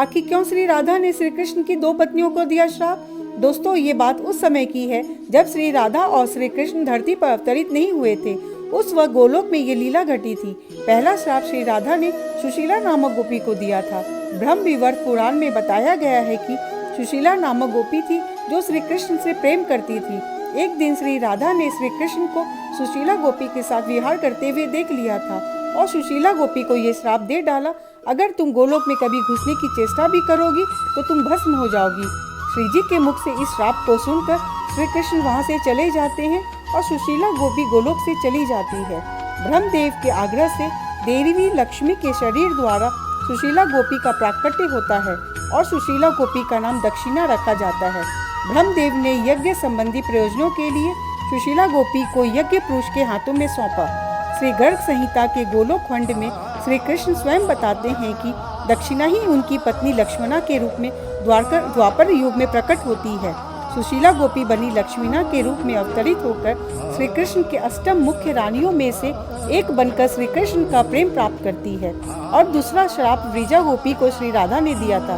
आखिर क्यों श्री राधा ने श्री कृष्ण की दो पत्नियों को दिया श्राप? दोस्तों, ये बात उस समय की है जब श्री राधा और श्री कृष्ण धरती पर अवतरित नहीं हुए थे। उस वक्त गोलोक में ये लीला घटी थी। पहला श्राप श्री राधा ने सुशीला नामक गोपी को दिया था। ब्रह्म विवर्त पुराण में बताया गया है कि सुशीला नामक गोपी थी जो श्री कृष्ण से प्रेम करती थी। एक दिन श्री राधा ने श्री कृष्ण को सुशीला गोपी के साथ विहार करते हुए देख लिया था और सुशीला गोपी को ये श्राप दे डाला, अगर तुम गोलोक में कभी घुसने की चेष्टा भी करोगी तो तुम भस्म हो जाओगी। श्री जी के मुख से इस श्राप को सुनकर श्री कृष्ण वहाँ से चले जाते हैं और सुशीला गोपी गोलोक से चली जाती है। ब्रह्मदेव के आग्रह से देवी लक्ष्मी के शरीर द्वारा सुशीला गोपी का प्राकट्य होता है और सुशीला गोपी का नाम दक्षिणा रखा जाता है। ब्रह्मदेव ने यज्ञ संबंधी प्रयोजनों के लिए सुशीला गोपी को यज्ञ पुरुष के हाथों में सौंपा। श्री गर्ग संहिता के गोलोक खंड में श्री कृष्ण स्वयं बताते हैं कि दक्षिणा ही उनकी पत्नी लक्ष्मणा के रूप में द्वापर युग में प्रकट होती है। सुशीला गोपी बनी लक्ष्मणा के रूप में अवतरित होकर श्री कृष्ण के अष्टम मुख्य रानियों में से एक बनकर श्री कृष्ण का प्रेम प्राप्त करती है। और दूसरा श्राप व्रीजा गोपी को श्री राधा ने दिया था।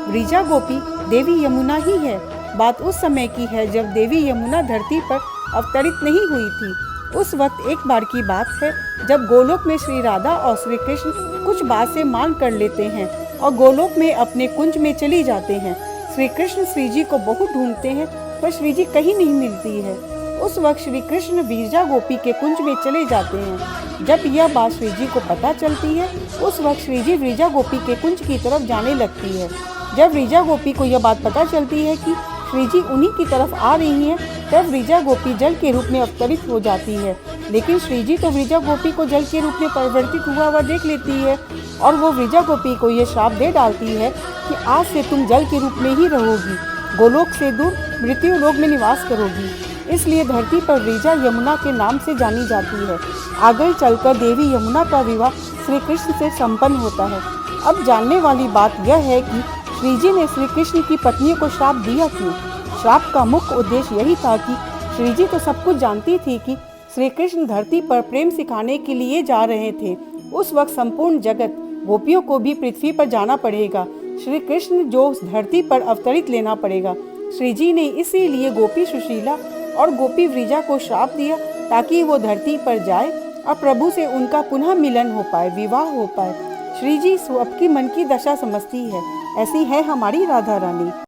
व्रीजा गोपी देवी यमुना ही है। बात उस समय की है जब देवी यमुना धरती पर अवतरित नहीं हुई थी। उस वक्त एक बार की बात है जब गोलोक में श्री राधा और श्री कृष्ण कुछ बात से मान कर लेते हैं और गोलोक में अपने कुंज में चली जाते हैं। श्री कृष्ण श्री जी को बहुत ढूंढते हैं पर श्री जी कहीं नहीं मिलती है। उस वक्त श्री कृष्ण व्रीजा गोपी के कुंज में चले जाते हैं। जब यह बात श्री जी को पता चलती है उस वक्त श्री जी व्रीजा गोपी के कुंज की तरफ जाने लगती है। जब व्रीजा गोपी को यह बात पता चलती है कि श्री जी उन्हीं की तरफ आ रही हैं, तब व्रीजा गोपी जल के रूप में अवतरित हो जाती है। लेकिन श्री जी तो व्रीजा गोपी को जल के रूप में परिवर्तित हुआ हुआ देख लेती है और वो व्रीजा गोपी को ये श्राप दे डालती है कि आज से तुम जल के रूप में ही रहोगी, गोलोक से दूर मृत्यु लोक में निवास करोगी। इसलिए धरती पर व्रीजा यमुना के नाम से जानी जाती है। आगे चलकर देवी यमुना का विवाह श्री कृष्ण से संपन्न होता है। अब जानने वाली बात यह है कि श्री जी ने श्री कृष्ण की पत्नियों को श्राप दिया क्यों? श्राप का मुख्य उद्देश्य यही था कि श्री जी तो सब कुछ जानती थी कि श्री कृष्ण धरती पर प्रेम सिखाने के लिए जा रहे थे। उस वक्त संपूर्ण जगत गोपियों को भी पृथ्वी पर जाना पड़ेगा। श्री कृष्ण जो धरती पर अवतरित लेना पड़ेगा। श्री जी ने इसीलिए गोपी सुशीला और गोपी व्रीजा को श्राप दिया ताकि वो धरती पर जाए और प्रभु से उनका पुनः मिलन हो पाए, विवाह हो पाए। श्री जी सबकी मन की दशा समझती है। ऐसी है हमारी राधा रानी।